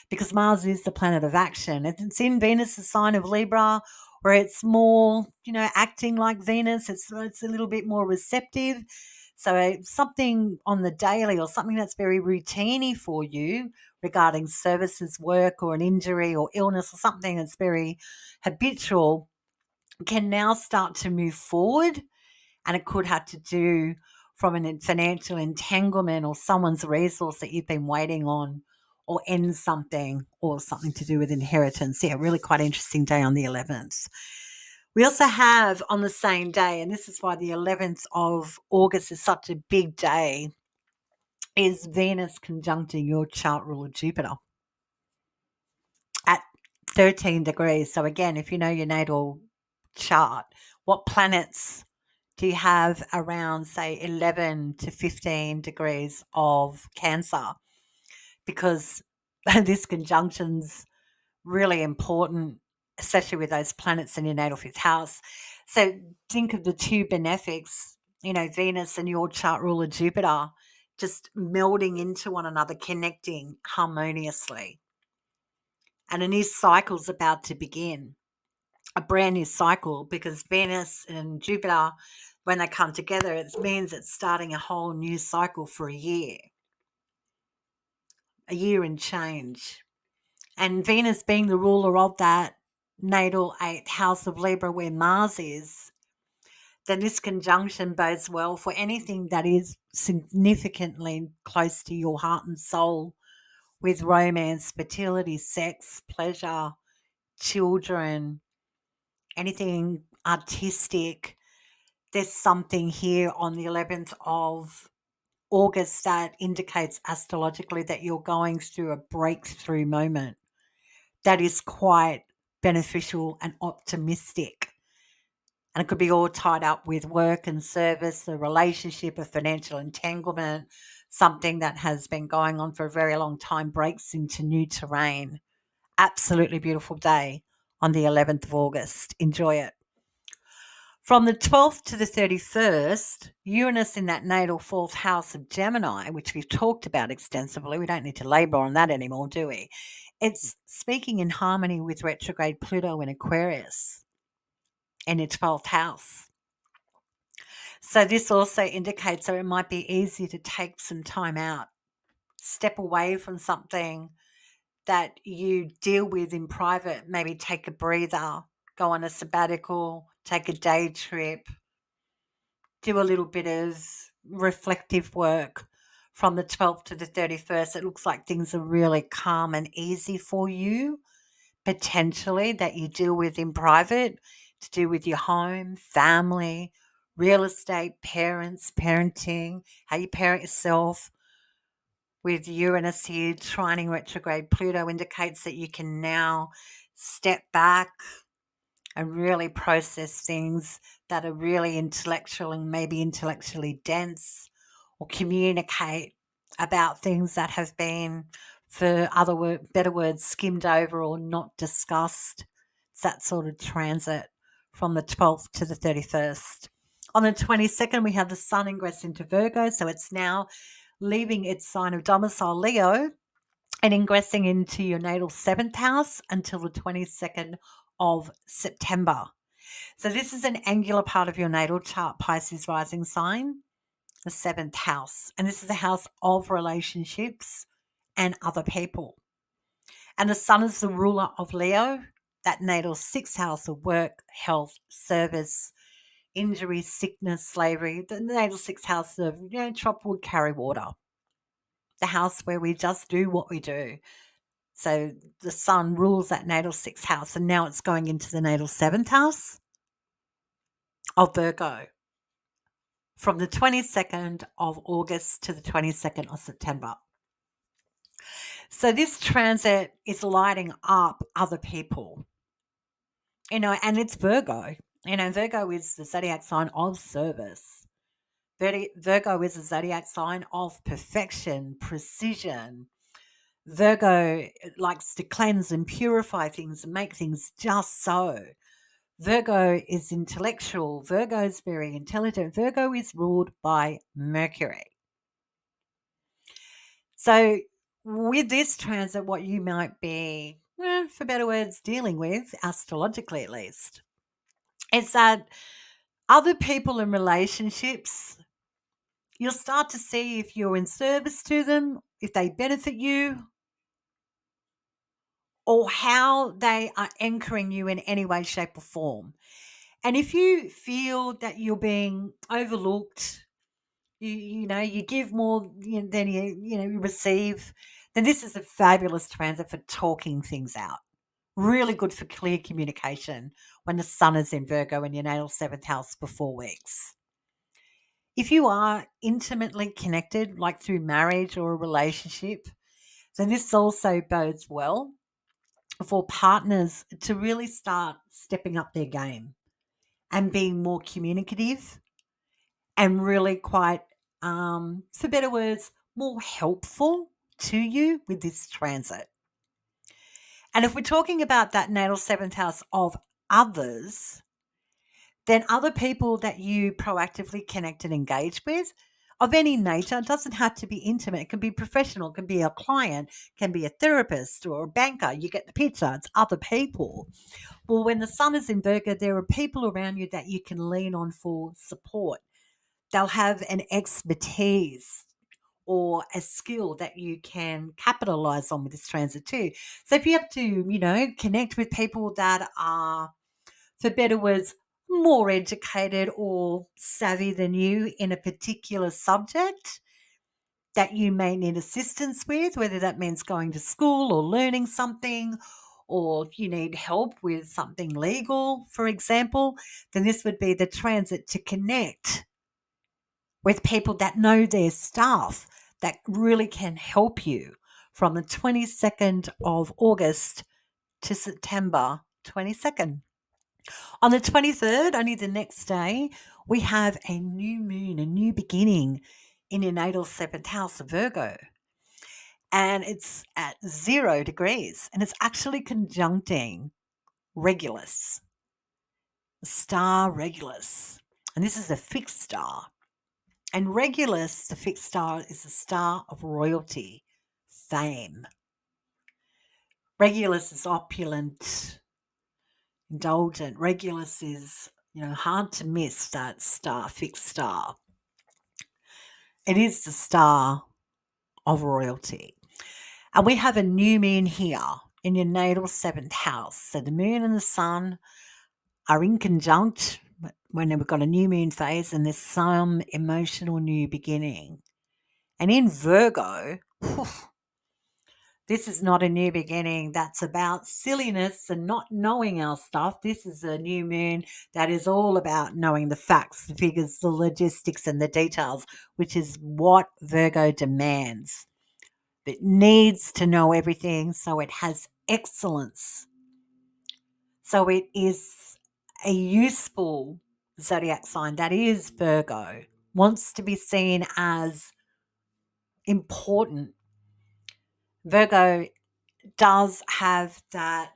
because Mars is the planet of action. It's in Venus' sign of Libra, where it's more, acting like Venus. It's a little bit more receptive. So something on the daily or something that's very routine for you regarding services, work, or an injury or illness or something that's very habitual can now start to move forward. And it could have to do from a financial entanglement or someone's resource that you've been waiting on, or end something, or something to do with inheritance. Yeah, really quite interesting day on the 11th. We also have on the same day, and this is why the 11th of August is such a big day, is Venus conjuncting your chart ruler Jupiter at 13 degrees. So again, if you know your natal chart, what planets do you have around, say, 11 to 15 degrees of Cancer? Because this conjunction's really important, especially with those planets in your natal fifth house. So think of the two benefics, Venus and your chart ruler Jupiter, just melding into one another, connecting harmoniously. And a new cycle's about to begin, a brand new cycle, because Venus and Jupiter, when they come together, it means it's starting a whole new cycle for a year and change. And Venus being the ruler of that natal 8th house of Libra where Mars is, then this conjunction bodes well for anything that is significantly close to your heart and soul, with romance, fertility, sex, pleasure, children, anything artistic. There's something here on the 11th of August that indicates astrologically that you're going through a breakthrough moment that is quite beneficial and optimistic. And it could be all tied up with work and service, a relationship, a financial entanglement, something that has been going on for a very long time breaks into new terrain. Absolutely beautiful day on the 11th of August. Enjoy it. From the 12th to the 31st, Uranus in that natal fourth house of Gemini, which we've talked about extensively. We don't need to labour on that anymore, do we? It's speaking in harmony with retrograde Pluto in Aquarius in its 12th house. So this also indicates that it might be easy to take some time out, step away from something that you deal with in private, maybe take a breather, go on a sabbatical, take a day trip, do a little bit of reflective work. From the 12th to the 31st, it looks like things are really calm and easy for you, potentially, that you deal with in private, to do with your home, family, real estate, parents, parenting, how you parent yourself. With Uranus here, trining retrograde Pluto indicates that you can now step back and really process things that are really intellectual and maybe intellectually dense, or communicate about things that have been, for better words, skimmed over or not discussed. It's that sort of transit from the 12th to the 31st. On the 22nd, we have the Sun ingress into Virgo, so it's now leaving its sign of domicile, Leo, and ingressing into your natal 7th house until the 22nd of September. So this is an angular part of your natal chart, Pisces rising sign, the 7th house. And this is a house of relationships and other people. And the Sun is the ruler of Leo, that natal 6th house of work, health, service, injury, sickness, slavery, the natal 6th house of, chop wood, carry water, the house where we just do what we do. So the Sun rules that natal 6th house, and now it's going into the natal 7th house of Virgo from the 22nd of August to the 22nd of September. So this transit is lighting up other people, and it's Virgo. Virgo is the zodiac sign of service. Virgo is a zodiac sign of perfection, precision. Virgo likes to cleanse and purify things and make things just so. Virgo is intellectual. Virgo is very intelligent. Virgo is ruled by Mercury. So with this transit, what you might be, for better words, dealing with, astrologically at least, is that other people in relationships, you'll start to see if you're in service to them, if they benefit you, or how they are anchoring you in any way, shape, or form. And if you feel that you're being overlooked, you give more than you receive, then this is a fabulous transit for talking things out. Really good for clear communication when the Sun is in Virgo in your natal 7th house for 4 weeks. If you are intimately connected, like through marriage or a relationship, then this also bodes well for partners to really start stepping up their game and being more communicative and really quite, for better words, more helpful to you with this transit. And if we're talking about that natal 7th house of others, then other people that you proactively connect and engage with of any nature, it doesn't have to be intimate. It can be professional, it can be a client, it can be a therapist or a banker. You get the picture. It's other people. Well, when the Sun is in Virgo, there are people around you that you can lean on for support. They'll have an expertise or a skill that you can capitalize on with this transit too. So if you have to, connect with people that are, for better words, more educated or savvy than you in a particular subject that you may need assistance with, whether that means going to school or learning something, or you need help with something legal, for example, then this would be the transit to connect with people that know their stuff that really can help you from the 22nd of August to September 22nd. On the 23rd, only the next day, we have a new moon, a new beginning in your natal seventh house of Virgo. And it's at 0 degrees and it's actually conjuncting Regulus, the star Regulus. And this is a fixed star. And Regulus, the fixed star, is the star of royalty, fame. Regulus is opulent, indulgent. Regulus is, hard to miss, that star, fixed star. It is the star of royalty. And we have a new moon here in your natal seventh house. So the moon and the sun are in conjunct when we've got a new moon phase and there's some emotional new beginning. And in Virgo, this is not a new beginning that's about silliness and not knowing our stuff. This is a new moon that is all about knowing the facts, the figures, the logistics, and the details, which is what Virgo demands. It needs to know everything so it has excellence. So it is a useful zodiac sign that is Virgo, wants to be seen as important. Virgo does have that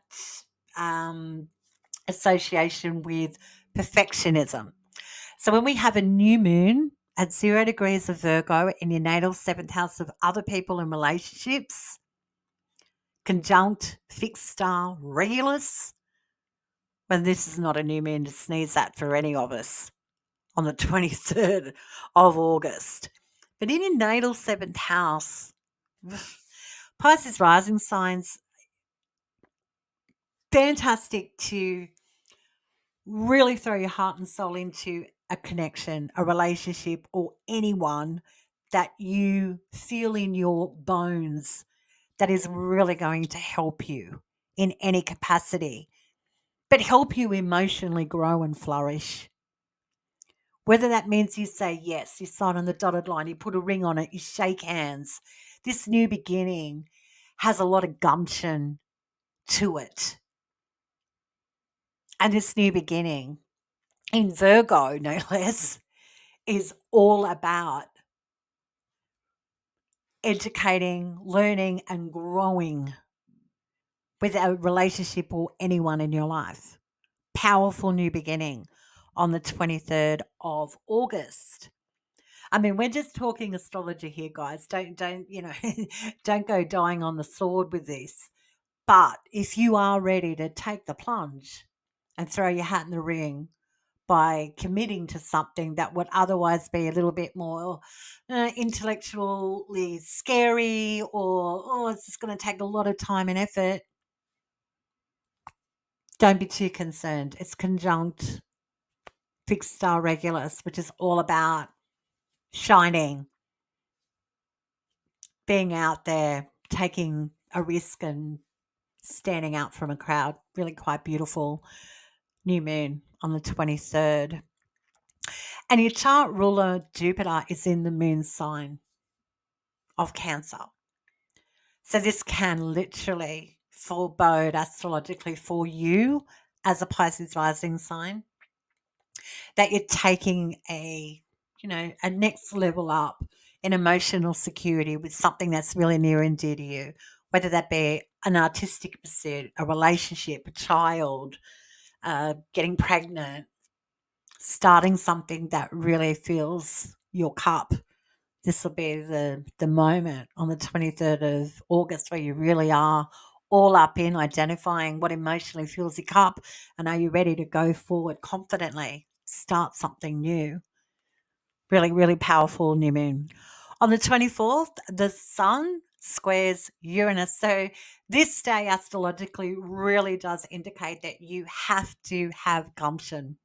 association with perfectionism. So when we have a new moon at 0 degrees of Virgo in your natal seventh house of other people and relationships, conjunct fixed star Regulus, well, this is not a new moon to sneeze at for any of us on the 23rd of August. But in your natal seventh house, Pisces rising signs, fantastic to really throw your heart and soul into a connection, a relationship, or anyone that you feel in your bones that is really going to help you in any capacity, but help you emotionally grow and flourish. Whether that means you say yes, you sign on the dotted line, you put a ring on it, you shake hands. This new beginning has a lot of gumption to it. And this new beginning in Virgo, no less, is all about educating, learning, and growing with a relationship or anyone in your life. Powerful new beginning on the 23rd of August. I mean, we're just talking astrology here, guys. Don't don't go dying on the sword with this. But if you are ready to take the plunge and throw your hat in the ring by committing to something that would otherwise be a little bit more intellectually scary, or it's just going to take a lot of time and effort, don't be too concerned. It's conjunct fixed star Regulus, which is all about shining, being out there, taking a risk and standing out from a crowd. Really quite beautiful new moon on the 23rd. And your chart ruler, Jupiter, is in the moon sign of Cancer. So this can literally forebode astrologically for you as a Pisces rising sign that you're taking a next level up in emotional security with something that's really near and dear to you, whether that be an artistic pursuit, a relationship, a child, getting pregnant, starting something that really fills your cup. This will be the moment on the 23rd of August where you really are all up in identifying what emotionally fills your cup and are you ready to go forward confidently, start something new. Really, really powerful new moon. On the 24th, the sun squares Uranus. So this day astrologically really does indicate that you have to have gumption.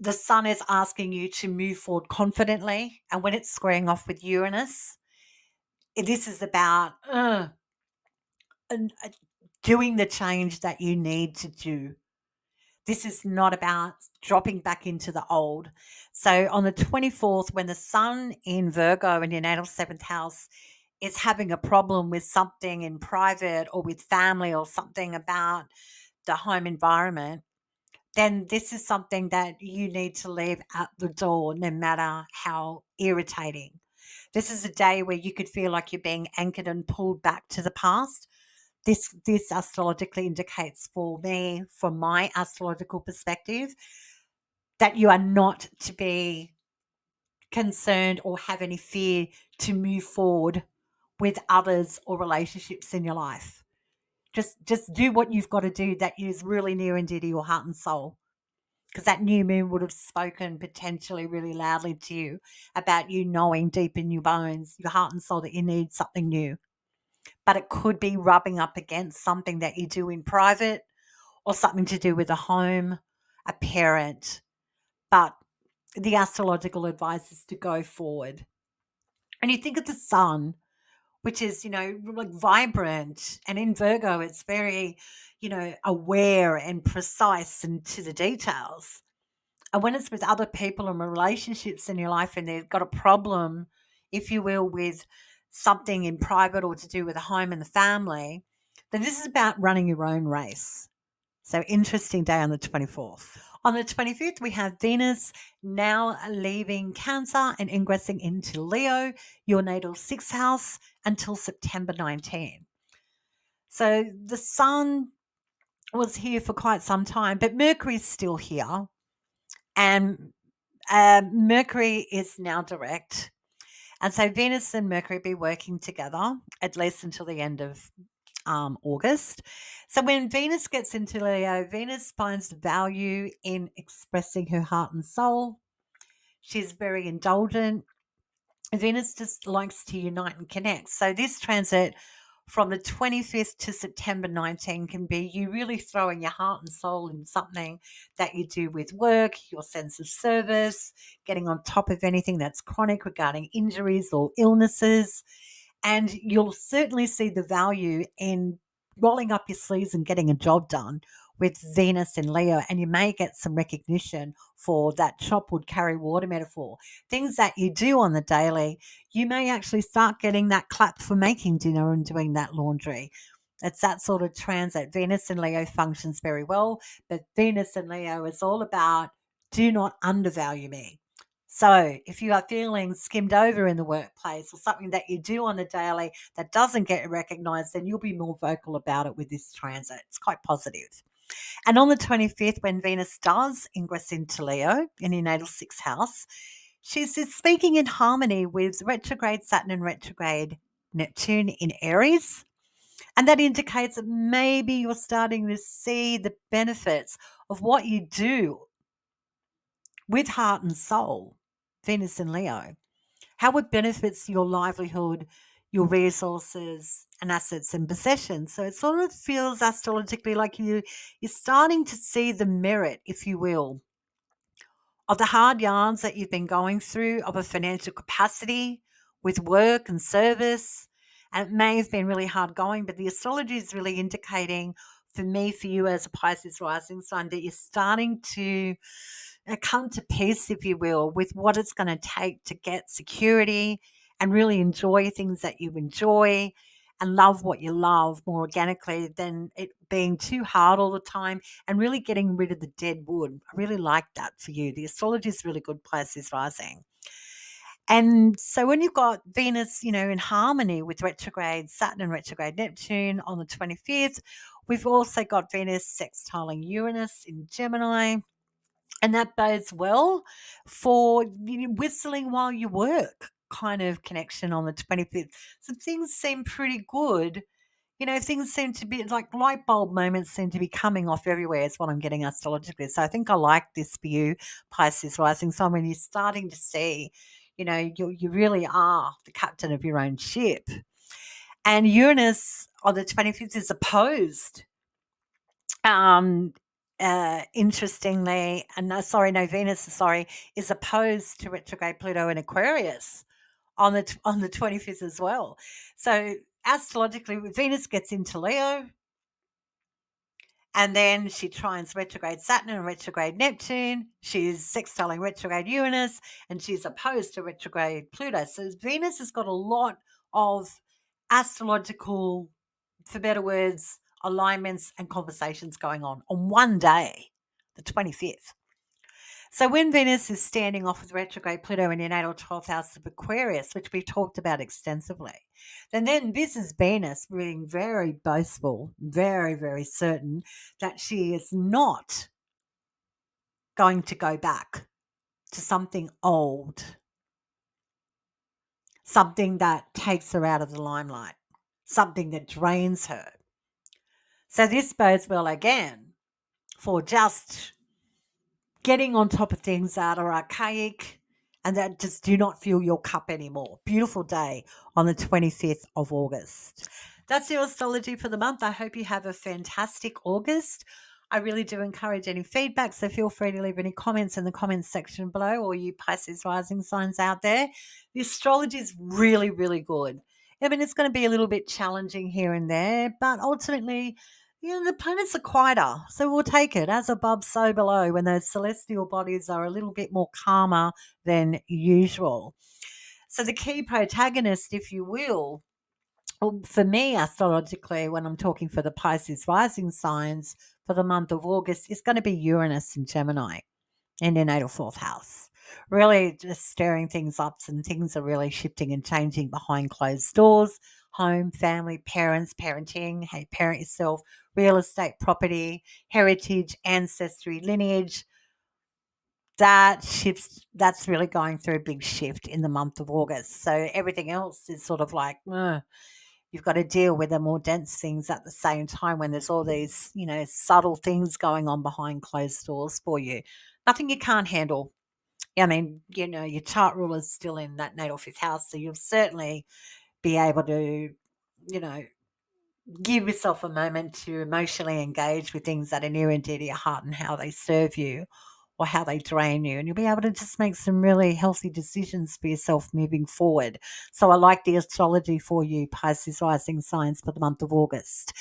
The sun is asking you to move forward confidently. And when it's squaring off with Uranus, this is about doing the change that you need to do. This is not about dropping back into the old. So on the 24th, when the sun in Virgo in your natal seventh house is having a problem with something in private or with family or something about the home environment, then this is something that you need to leave at the door, no matter how irritating. This is a day where you could feel like you're being anchored and pulled back to the past. This astrologically indicates for me, from my astrological perspective, that you are not to be concerned or have any fear to move forward with others or relationships in your life. Just do what you've got to do that is really near and dear to your heart and soul. Because that new moon would have spoken potentially really loudly to you about you knowing deep in your bones, your heart and soul, that you need something new. But it could be rubbing up against something that you do in private or something to do with a home, a parent. But the astrological advice is to go forward. And you think of the sun, which is, like vibrant. And in Virgo, it's very, aware and precise and to the details. And when it's with other people and relationships in your life and they've got a problem, if you will, with something in private or to do with a home and the family, then this is about running your own race. So interesting day on the 24th. On the 25th, we have Venus now leaving Cancer and ingressing into Leo, your natal sixth house, until September 19. So the sun was here for quite some time, but Mercury is still here. And Mercury is now direct. And so Venus and Mercury be working together at least until the end of August. So when Venus gets into Leo, Venus finds value in expressing her heart and soul. She's very indulgent. Venus just likes to unite and connect. So this transit from the 25th to September 19 can be you really throwing your heart and soul in something that you do with work, your sense of service, getting on top of anything that's chronic regarding injuries or illnesses. And you'll certainly see the value in rolling up your sleeves and getting a job done with Venus in Leo. And you may get some recognition for that chop wood, carry water metaphor. Things that you do on the daily, you may actually start getting that clap for making dinner and doing that laundry. It's that sort of transit. Venus in Leo functions very well, but Venus in Leo is all about do not undervalue me. So if you are feeling skimmed over in the workplace or something that you do on the daily that doesn't get recognized, then you'll be more vocal about it with this transit. It's quite positive. And on the 25th, when Venus does ingress into Leo in your natal sixth house, she's speaking in harmony with retrograde Saturn and retrograde Neptune in Aries. And that indicates that maybe you're starting to see the benefits of what you do with heart and soul, Venus and Leo, how it benefits your livelihood, your resources and assets and possessions. So it sort of feels astrologically like you're starting to see the merit, if you will, of the hard yarns that you've been going through, of a financial capacity with work and service. And it may have been really hard going, but the astrology is really indicating for me, for you as a Pisces rising sign, that you're starting to come to peace, if you will, with what it's going to take to get security and really enjoy things that you enjoy and love what you love more organically than it being too hard all the time and really getting rid of the dead wood. I really like that for you. The astrology is really good, Pisces rising. And so when you've got Venus, in harmony with retrograde Saturn and retrograde Neptune on the 25th, we've also got Venus sextiling Uranus in Gemini. And that bodes well for whistling while you work kind of connection on the 25th. So things seem pretty good. Things seem to be like light bulb moments seem to be coming off everywhere, is what I'm getting astrologically. So I think I like this for you, Pisces rising. So when you're starting to see, You really are the captain of your own ship. And Uranus on the 25th is opposed. Interestingly, and no, Venus, sorry, is opposed to retrograde Pluto in Aquarius on the 25th as well. So astrologically, Venus gets into Leo, and then she trines retrograde Saturn and retrograde Neptune. She's sextiling retrograde Uranus, and she's opposed to retrograde Pluto. So Venus has got a lot of astrological, for better words, alignments and conversations going on one day, the 25th. So when Venus is standing off with retrograde Pluto in your natal 12th house of Aquarius, which we've talked about extensively, then this is Venus being very boastful, very, very certain that she is not going to go back to something old, something that takes her out of the limelight, something that drains her. So this bodes well again for just getting on top of things that are archaic and that just do not fill your cup anymore. Beautiful day on the 25th of August. That's your astrology for the month. I hope you have a fantastic August. I really do encourage any feedback, so feel free to leave any comments in the comments section below, or you Pisces rising signs out there. The astrology is really, really good. I mean, it's going to be a little bit challenging here and there, but ultimately, the planets are quieter, so we'll take it as above, so below, when those celestial bodies are a little bit more calmer than usual. So the key protagonist, if you will, for me, astrologically, when I'm talking for the Pisces rising signs for the month of August, is going to be Uranus in Gemini in your natal fourth house. Really just stirring things up, and things are really shifting and changing behind closed doors. Home, family, parents, parenting, hey, parent yourself, real estate, property, heritage, ancestry, lineage. That's really going through a big shift in the month of August. So everything else is sort of like, you've got to deal with the more dense things at the same time when there's all these, subtle things going on behind closed doors for you. Nothing you can't handle. I mean, your chart ruler is still in that natal fifth house, so you'll certainly be able to, you know, give yourself a moment to emotionally engage with things that are near and dear to your heart and how they serve you or how they drain you. And you'll be able to just make some really healthy decisions for yourself moving forward. So I like the astrology for you, Pisces rising signs, for the month of August.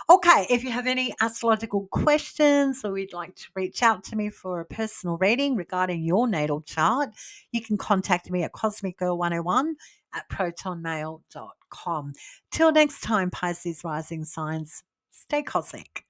Okay, if you have any astrological questions or you'd like to reach out to me for a personal reading regarding your natal chart, you can contact me at cosmicgirl101 at protonmail.com. Till next time, Pisces rising signs, stay cosmic.